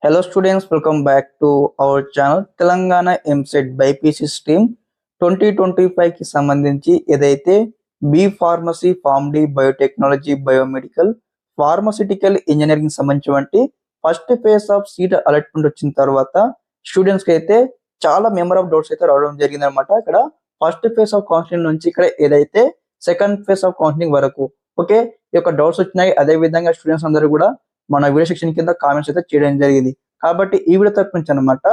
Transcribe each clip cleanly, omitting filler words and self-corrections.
Hello students, welcome back to our channel Telangana MSET BPC stream 2025 కి సంబంధించి ఏదైతే B pharmacy, pharm D, biotechnology, biomedical, pharmaceutical engineering సంబంధించి first phase of seat allotment వచ్చిన తర్వాత students కి అయితే చాలా మెంబర్ ఆఫ్ డౌట్స్ అయితే రావడం జరిగింది అనమాట. ఇక్కడ ఫస్ట్ ఫేజ్ ఆఫ్ కౌన్సిలింగ్ నుంచి ఇక్కడ ఏదైతే సెకండ్ ఫేజ్ ఆఫ్ కౌన్సిలింగ్ వరకు ఓకే ఈ యొక్క డౌట్స్ వచ్చినాయి. అదే విధంగా స్టూడెంట్స్ అందరూ కూడా మన వీడియో సెక్షన్ కింద కామెంట్స్ అయితే చేయడం జరిగింది. కాబట్టి ఈ వీడియో తరపు నుంచి అనమాట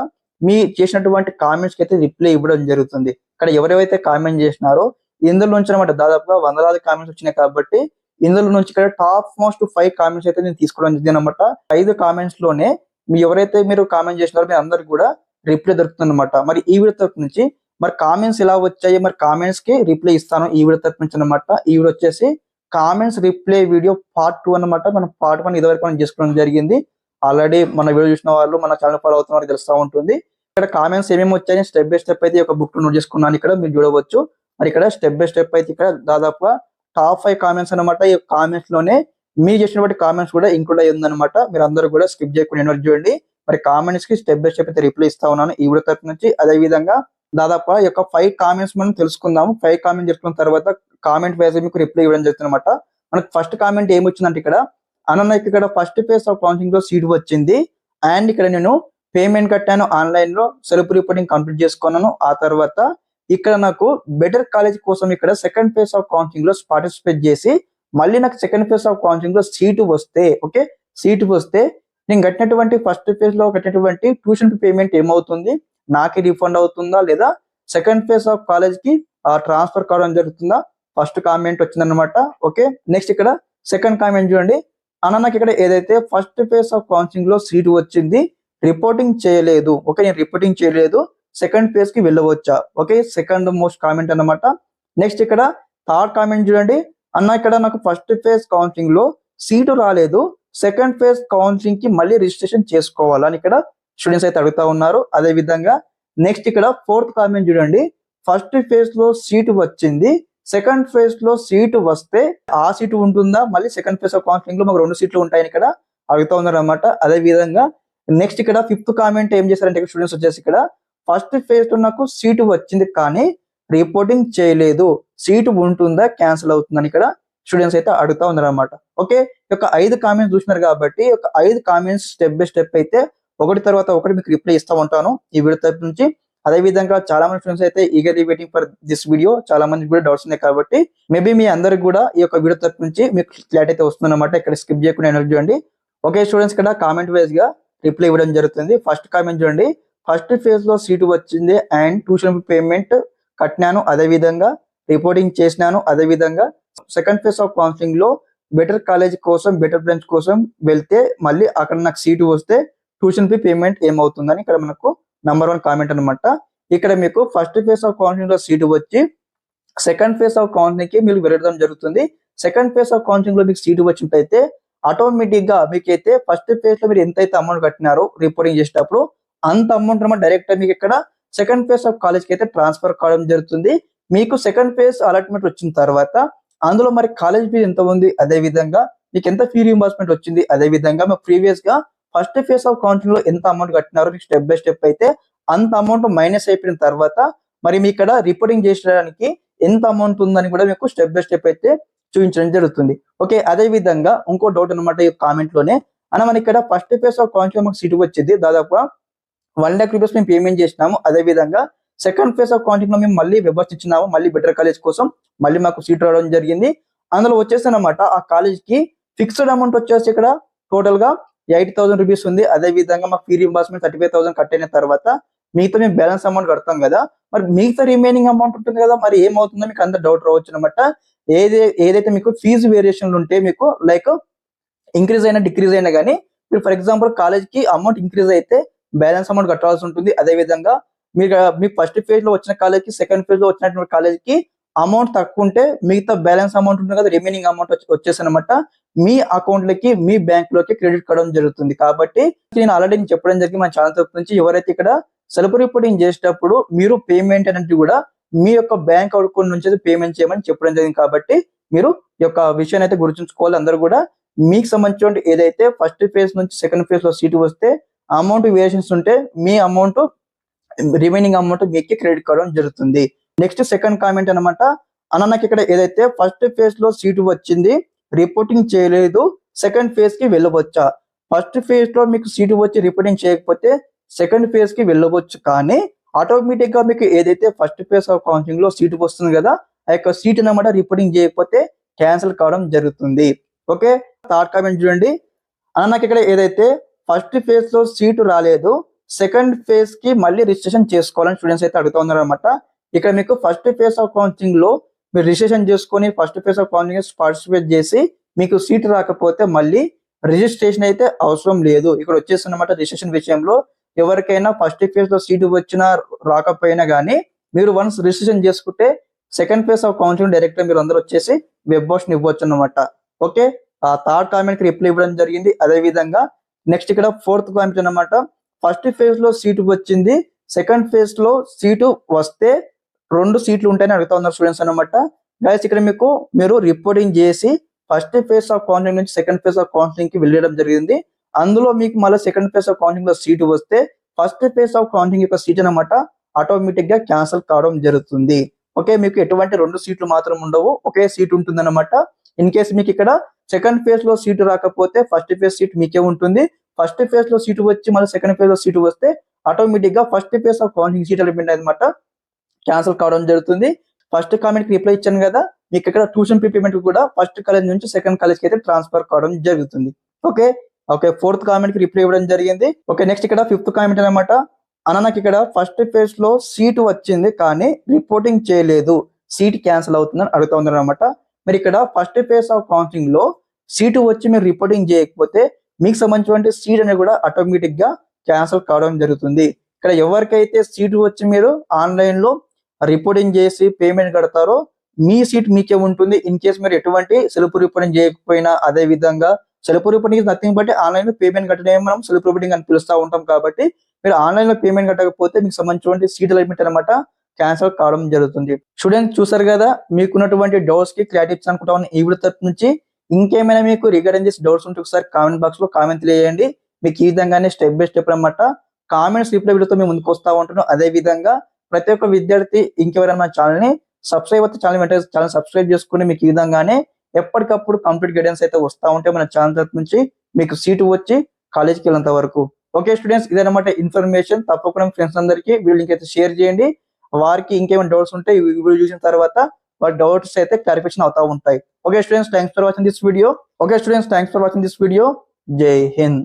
మీ చేసినటువంటి కామెంట్స్ కి అయితే రిప్లై ఇవ్వడం జరుగుతుంది. ఇక్కడ ఎవరెవరైతే కామెంట్ చేసినారో ఇందులో నుంచి అనమాట దాదాపుగా వందలాది కామెంట్స్ వచ్చినాయి. కాబట్టి ఇందులో నుంచి ఇక్కడ టాప్ మోస్ట్ 5 కామెంట్స్ అయితే నేను తీసుకోవడం జరిగింది అనమాట. 5 కామెంట్స్ లోనే ఎవరైతే మీరు కామెంట్ చేసినారో మీ అందరికి కూడా రిప్లై దొరుకుతుంది అనమాట. మరి ఈ వీడియో తరపు నుంచి మరి కామెంట్స్ ఎలా వచ్చాయి, మరి కామెంట్స్ కి రిప్లై ఇస్తాను ఈ వీడియో తరపు నుంచి అనమాట. ఈ వీడియో వచ్చేసి కామెంట్స్ రిప్లై వీడియో పార్ట్ 2 అనమాట. మనం పార్ట్ 1 ఇదివరకు మనం చేసుకోవడం జరిగింది. ఆల్రెడీ మన వీడియో చూసిన వాళ్ళు మన ఛానల్ ఫాలో అవుతున్న వారికి తెలుస్తూ ఉంటుంది. ఇక్కడ కామెంట్స్ ఏమేమి వచ్చాయని స్టెప్ బై స్టెప్ అయితే ఒక బుక్ నోట్ చేసుకున్నాను. ఇక్కడ మీరు చూడవచ్చు. మరి ఇక్కడ స్టెప్ బై స్టెప్ అయితే ఇక్కడ దాదాపుగా టాప్ 5 కామెంట్స్ అనమాట. ఈ కామెంట్స్ లోనే మీరు చేసినటువంటి కామెంట్స్ కూడా ఇంక్లూడ్ అయ్యి ఉందన్నమాట. మీరు అందరూ కూడా స్కిప్ చేయకుండా ఎనర్జీ చూడండి. మరి కామెంట్స్ కి స్టెప్ బై స్టెప్ అయితే రిప్లై ఇస్తా ఉన్నాను ఈ వీడియో తరపు నుంచి. అదే విధంగా దాదాపు ఈ యొక్క 5 కామెంట్స్ మనం తెలుసుకుందాము. 5 కామెంట్ చేసుకున్న తర్వాత కామెంట్ వైజ్ మీకు రిప్లై ఇవ్వడం జరుగుతుంది అనమాట. మనకు ఫస్ట్ కామెంట్ ఏమొచ్చిందంటే ఇక్కడ అన్నకి ఇక్కడ ఫస్ట్ ఫేజ్ ఆఫ్ కౌన్సిలింగ్ లో సీట్ వచ్చింది అండ్ ఇక్కడ నేను పేమెంట్ కట్టాను, ఆన్లైన్ లో సెల్ఫ్ రిపోర్టింగ్ కంప్లీట్ చేసుకున్నాను. ఆ తర్వాత ఇక్కడ నాకు బెటర్ కాలేజ్ కోసం ఇక్కడ సెకండ్ ఫేజ్ ఆఫ్ కౌన్సిలింగ్ లో పార్టిసిపేట్ చేసి మళ్ళీ నాకు సెకండ్ ఫేజ్ ఆఫ్ కౌన్సిలింగ్ లో సీటు వస్తే ఓకే సీటు వస్తే నేను కట్టినటువంటి ఫస్ట్ ఫేజ్ లో కట్టినటువంటి ట్యూషన్ పేమెంట్ ఏమవుతుంది, నాకే రిఫండ్ అవుతుందా లేదా సెకండ్ ఫేజ్ ఆఫ్ కాలేజ్ కి ట్రాన్స్ఫర్ కావడం జరుగుతుందా? ఫస్ట్ కామెంట్ వచ్చిందనమాట. ఓకే నెక్స్ట్ ఇక్కడ సెకండ్ కామెంట్ చూడండి. నాకు ఇక్కడ ఏదైతే ఫస్ట్ ఫేజ్ ఆఫ్ కౌన్సిలింగ్ లో సీటు వచ్చింది, రిపోర్టింగ్ చేయలేదు. ఓకే నేను రిపోర్టింగ్ చేయలేదు, సెకండ్ ఫేజ్ కి వెళ్ళవచ్చా? ఓకే సెకండ్ మోస్ట్ కామెంట్ అన్నమాట. నెక్స్ట్ ఇక్కడ థర్డ్ కామెంట్ చూడండి. ఇక్కడ నాకు ఫస్ట్ ఫేజ్ కౌన్సిలింగ్ లో సీటు రాలేదు, సెకండ్ ఫేజ్ కౌన్సిలింగ్ కి మళ్ళీ రిజిస్ట్రేషన్ చేసుకోవాలని ఇక్కడ స్టూడెంట్స్ అయితే అడుగుతా ఉన్నారు. అదే విధంగా నెక్స్ట్ ఇక్కడ ఫోర్త్ కామెంట్ చూడండి. ఫస్ట్ ఫేజ్ లో సీటు వచ్చింది, సెకండ్ ఫేజ్ లో సీటు వస్తే ఆ సీటు ఉంటుందా, మళ్ళీ సెకండ్ ఫేజ్ ఆఫ్ కౌన్సిలింగ్ లో మాకు 2 సీట్లు ఉంటాయని ఇక్కడ అడుగుతా ఉన్నారు అనమాట. అదే విధంగా నెక్స్ట్ ఇక్కడ ఫిఫ్త్ కామెంట్ ఏం చేశారంటే స్టూడెంట్స్ వచ్చేసి ఇక్కడ ఫస్ట్ ఫేజ్ లో నాకు సీటు వచ్చింది కానీ రిపోర్టింగ్ చేయలేదు, సీటు ఉంటుందా క్యాన్సిల్ అవుతుందని ఇక్కడ స్టూడెంట్స్ అయితే అడుగుతా ఉన్నారు అనమాట. ఓకే ఈ యొక్క 5 కామెంట్స్ చూసినారు కాబట్టి ఒక 5 కామెంట్స్ స్టెప్ బై స్టెప్ అయితే ఒకటి తర్వాత ఒకటి మీకు రిప్లై ఇస్తా ఉంటాను ఈ వీడియో తరపు నుంచి. అదే విధంగా చాలా మంది స్టూడెంట్స్ అయితే eagerly waiting for this video. చాలా మంది కూడా డౌట్స్ ఉన్నాయి కాబట్టి మేబీ మీ అందరికి కూడా ఈ యొక్క వీడియో తరపు నుంచి మీకు క్లారిటీ అయితే వస్తుంది అనమాట. ఇక్కడ స్కిప్ చేయకుండా ఎనర్జీ చూడండి. ఓకే స్టూడెంట్స్ ఇక్కడ కామెంట్ వైజ్ గా రిప్లై ఇవ్వడం జరుగుతుంది. ఫస్ట్ కామెంట్ చూడండి. ఫస్ట్ ఫేజ్ లో సీటు వచ్చింది అండ్ ట్యూషన్ పేమెంట్ కట్టినాను, అదే విధంగా రిపోర్టింగ్ చేసినాను. అదే విధంగా సెకండ్ ఫేజ్ ఆఫ్ కౌన్సిలింగ్ లో బెటర్ కాలేజ్ కోసం బెటర్ బ్రాంచ్ కోసం వెళ్తే మళ్ళీ అక్కడ నాకు సీటు వస్తే ట్యూషన్ ఫీ పేమెంట్ ఏమవుతుందని ఇక్కడ మనకు నంబర్ 1 కామెంట్ అనమాట. ఇక్కడ మీకు ఫస్ట్ ఫేజ్ ఆఫ్ కౌన్సిలింగ్ లో సీటు వచ్చి సెకండ్ ఫేజ్ ఆఫ్ కౌన్సిలింగ్ కి మీరు వెళ్ళడం జరుగుతుంది. సెకండ్ ఫేజ్ ఆఫ్ కౌన్సిలింగ్ లో మీకు సీటు వచ్చినట్లయితే ఆటోమేటిక్ గా మీకైతే ఫస్ట్ ఫేజ్ లో మీరు ఎంతైతే అమౌంట్ కట్టినారో రిపోర్టింగ్ చేసేటప్పుడు అంత అమౌంట్ అనమాట డైరెక్ట్ మీకు ఇక్కడ సెకండ్ ఫేజ్ ఆఫ్ కాలేజ్ కి అయితే ట్రాన్స్ఫర్ కావడం జరుగుతుంది. మీకు సెకండ్ ఫేజ్ అలాట్మెంట్ వచ్చిన తర్వాత అందులో మరి కాలేజ్ ఫీజు ఎంత ఉంది, అదే విధంగా మీకు ఎంత ఫీ రీయింబర్స్మెంట్ వచ్చింది, అదే విధంగా మీకు ప్రీవియస్ గా ఫస్ట్ ఫేజ్ ఆఫ్ కౌన్సిలింగ్ లో ఎంత అమౌంట్ కట్టినారో మీకు స్టెప్ బై స్టెప్ అయితే అంత అమౌంట్ మైనస్ అయిపోయిన తర్వాత మరి మీ ఇక్కడ రిపోర్టింగ్ చేసడానికి ఎంత అమౌంట్ ఉందని కూడా మీకు స్టెప్ బై స్టెప్ అయితే చూపించడం జరుగుతుంది. ఓకే అదే విధంగా ఇంకో డౌట్ అనమాట ఈ కామెంట్ లోనే. మనం ఇక్కడ ఫస్ట్ ఫేజ్ ఆఫ్ కౌన్సిలింగ్ మాకు సీటు వచ్చింది, దాదాపుగా 1 lakh రూపీస్ మేము పేమెంట్ చేసినాము. అదే విధంగా సెకండ్ ఫేజ్ ఆఫ్ కౌన్సిలింగ్ లో మేము మళ్ళీ వ్యవస్థ ఇచ్చినాము, మళ్ళీ బెటర్ కాలేజ్ కోసం మళ్ళీ మాకు సీట్ రావడం జరిగింది. అందులో వచ్చేసి అనమాట ఆ కాలేజ్ కి ఫిక్స్డ్ అమౌంట్ వచ్చేసి ఇక్కడ టోటల్ గా 80,000 రూపీస్ ఉంది. అదే విధంగా మాకు ఫీ రీయింబర్స్మెంట్ 35,000 కట్టిన తర్వాత మిగతా మేము బ్యాలెన్స్ అమౌంట్ కడతాం కదా, మరి మిగతా రిమైనింగ్ అమౌంట్ ఉంటుంది కదా, మరి ఏమవుతుందో మీకు అంత డౌట్ రావచ్చు అనమాట. ఏదైతే మీకు ఫీజు వేరియేషన్లు ఉంటే మీకు లైక్ ఇంక్రీజ్ అయినా డిక్రీజ్ అయినా కానీ మీరు ఫర్ ఎగ్జాంపుల్ కాలేజ్ కి అమౌంట్ ఇంక్రీజ్ అయితే బ్యాలెన్స్ అమౌంట్ కట్టాల్సి ఉంటుంది. అదే విధంగా మీ ఫస్ట్ ఫేజ్ లో వచ్చిన కాలేజ్ కి సెకండ్ ఫేజ్ లో వచ్చినటువంటి కాలేజ్ కి అమౌంట్ తక్కువ ఉంటే మిగతా బ్యాలెన్స్ అమౌంట్ ఉంటుంది కదా, రిమైనింగ్ అమౌంట్ వచ్చేసి అనమాట మీ అకౌంట్ లకి మీ బ్యాంక్ లోకి క్రెడిట్ కావడం జరుగుతుంది. కాబట్టి నేను ఆల్రెడీ చెప్పడం జరిగింది మన ఛానల్ తరపు నుంచి ఎవరైతే ఇక్కడ సెల్ఫ్ రిపోర్టింగ్ చేసేటప్పుడు మీరు పేమెంట్ అనేది కూడా మీ యొక్క బ్యాంక్ అకౌంట్ నుంచి పేమెంట్ చేయమని చెప్పడం జరిగింది. కాబట్టి మీరు ఈ యొక్క విషయాన్ని అయితే గుర్తుంచుకోవాలి అందరూ కూడా. మీకు సంబంధించిన ఏదైతే ఫస్ట్ ఫేజ్ నుంచి సెకండ్ ఫేజ్ లో సీటు వస్తే అమౌంట్ వేరియేషన్స్ ఉంటే మీ అమౌంట్ రిమైనింగ్ అమౌంట్ మీకు క్రెడిట్ కావడం జరుగుతుంది. నెక్స్ట్ సెకండ్ కామెంట్ అనమాట, నాకు ఇక్కడ ఏదైతే ఫస్ట్ ఫేజ్ లో సీటు వచ్చింది రిపోర్టింగ్ చేయలేదు, సెకండ్ ఫేజ్ కి వెళ్ళవచ్చా? ఫస్ట్ ఫేజ్ లో మీకు సీటు వచ్చి రిపోర్టింగ్ చేయకపోతే సెకండ్ ఫేజ్ కి వెళ్ళవచ్చు, కానీ ఆటోమేటిక్ గా మీకు ఏదైతే ఫస్ట్ ఫేజ్ ఆఫ్ కౌన్సిలింగ్ లో సీటు వస్తుంది కదా, ఆ యొక్క సీట్ అనమాట రిపోర్టింగ్ చేయకపోతే క్యాన్సిల్ కావడం జరుగుతుంది. ఓకే, థర్డ్ కామెంట్ చూడండి, నాకు ఇక్కడ ఏదైతే ఫస్ట్ ఫేజ్ లో సీటు రాలేదు, సెకండ్ ఫేజ్ కి మళ్ళీ రిజిస్ట్రేషన్ చేసుకోవాలని స్టూడెంట్స్ అయితే అడుగుతూ ఉన్నారు అనమాట. ఇక్కడ మీకు ఫస్ట్ ఫేజ్ ఆఫ్ కౌన్సిలింగ్ లో మీరు రిజిస్ట్రేషన్ చేసుకొని first phase of counselling participate చేసి మీకు సీట్ రాకపోతే మళ్ళీ రిజిస్ట్రేషన్ అయితే అవసరం లేదు. ఇక్కడ వచ్చేసి అనమాట రిజిస్ట్రేషన్ విషయంలో ఎవరికైనా ఫస్ట్ ఫేజ్ లో సీటు వచ్చినా రాకపోయినా కానీ మీరు వన్స్ రిజిస్ట్రేషన్ చేసుకుంటే second phase of counselling direct గా మీరు అందరూ వచ్చేసి వెబ్ ఆప్షన్ ఇవ్వచ్చు అనమాట. ఓకే, ఆ థర్డ్ కామెంట్ కి రిప్లై ఇవ్వడం జరిగింది. అదే విధంగా నెక్స్ట్ ఇక్కడ ఫోర్త్ కామెంట్ అనమాట, ఫస్ట్ ఫేజ్ లో సీటు వచ్చింది, సెకండ్ ఫేజ్ లో సీటు వస్తే 2 సీట్లు ఉంటాయని అడుగుతా ఉన్నారు స్టూడెంట్స్ అనమాట. గైస్ ఇక్కడ మీరు రిపోర్టింగ్ చేసి ఫస్ట్ ఫేజ్ ఆఫ్ కౌన్సిలింగ్ నుంచి సెకండ్ ఫేజ్ ఆఫ్ కౌన్సిలింగ్ కి వెళ్ళడం జరిగింది. అందులో మీకు మళ్ళీ సెకండ్ ఫేజ్ ఆఫ్ కౌన్సిలింగ్ లో సీటు వస్తే ఫస్ట్ ఫేజ్ ఆఫ్ కౌన్సిలింగ్ యొక్క సీట్ అనమాట ఆటోమేటిక్ గా క్యాన్సిల్ కావడం జరుగుతుంది. ఓకే, మీకు ఎటువంటి 2 సీట్లు మాత్రం ఉండవు, ఒకే సీట్ ఉంటుంది అనమాట. ఇన్ కేసు మీకు ఇక్కడ సెకండ్ ఫేజ్ లో సీటు రాకపోతే ఫస్ట్ ఫేజ్ సీట్ మీకే ఉంటుంది, ఫస్ట్ ఫేజ్ లో సీటు వచ్చి మళ్ళీ సెకండ్ ఫేజ్ లో సీటు వస్తే ఆటోమేటిక్ గా first phase of counselling seat element అనమాట క్యాన్సిల్ కావడం జరుగుతుంది. ఫస్ట్ కామెంట్ కి రిప్లై ఇచ్చాను కదా, మీకు ఇక్కడ ట్యూషన్ ఫీ పేమెంట్ కూడా ఫస్ట్ కాలేజ్ నుంచి సెకండ్ కాలేజ్ కి అయితే ట్రాన్స్ఫర్ కావడం జరుగుతుంది. ఓకే ఓకే, ఫోర్త్ కామెంట్ కి రిప్లై ఇవ్వడం జరిగింది. ఓకే, నెక్స్ట్ ఇక్కడ ఫిఫ్త్ కామెంట్ అనమాట, నాకు ఇక్కడ ఫస్ట్ ఫేజ్ లో సీటు వచ్చింది కానీ రిపోర్టింగ్ చేయలేదు, సీట్ క్యాన్సిల్ అవుతుందని అడుగుతా ఉన్నారు అనమాట. మీరు ఇక్కడ ఫస్ట్ ఫేజ్ ఆఫ్ కౌన్సిలింగ్ లో సీటు వచ్చి మీరు రిపోర్టింగ్ చేయకపోతే మీకు సంబంధించిన సీట్ అనేది కూడా ఆటోమేటిక్ గా క్యాన్సిల్ కావడం జరుగుతుంది. ఇక్కడ ఎవరికైతే సీటు వచ్చి మీరు ఆన్లైన్ లో రిపోర్టింగ్ చేసి పేమెంట్ కడతారో మీ సీట్ మీకే ఉంటుంది. ఇన్ కేసు మీరు ఎటువంటి సెల్ఫ్ రిపోర్టింగ్ చేయకపోయినా, అదే విధంగా self reporting nothing but online లో పేమెంట్ కట్టడం మనం సెల్ఫ్ రిపోర్టింగ్ అని పిలుస్తూ ఉంటాం. కాబట్టి మీరు ఆన్లైన్ లో పేమెంట్ కట్టకపోతే మీకు సంబంధించిన సీట్ లిమిట్ అనమాట క్యాన్సిల్ కావడం జరుగుతుంది. స్టూడెంట్స్ చూసారు కదా, మీకున్నటువంటి డౌట్స్ కి క్లారిటీ ఇచ్చాను అనుకుంటాను ఈ వీడియో తరపు నుంచి. ఇంకేమైనా మీకు రిగార్డింగ్ చేసి డౌట్స్ ఉంటే ఒకసారి కామెంట్ బాక్స్ లో కామెంట్ తెలియజేయండి. మీకు ఈ విధంగానే స్టెప్ బై స్టెప్ అనమాట కామెంట్స్ రిప్లై వీడియోతో మేము ముందుకు వస్తూ ఉంటాను. అదే విధంగా ప్రతి ఒక్క విద్యార్థి ఇంకెవరైనా మన ఛానల్ ని సబ్స్క్రైబ్ అయితే ఛానల్ సబ్స్క్రైబ్ చేసుకుని మీకు ఈ విధంగానే ఎప్పటికప్పుడు కంప్లీట్ గైడెన్స్ అయితే వస్తూ ఉంటే మన ఛానల్ తరపు నుంచి మీకు సీటు వచ్చి కాలేజీకి వెళ్ళేంత వరకు. ఓకే స్టూడెంట్స్, ఇదన్నమాట ఇన్ఫర్మేషన్. తప్పకుండా ఫ్రెండ్స్ అందరికీ వీడియో లింక్ అయితే షేర్ చేయండి. వారికి ఇంకేమైనా డౌట్స్ ఉంటే ఈ వీడియో చూసిన తర్వాత వారి డౌట్స్ అయితే క్లారిఫికేషన్ అవుతా ఉంటాయి. Okay students, thanks for watching this video. జై హింద్.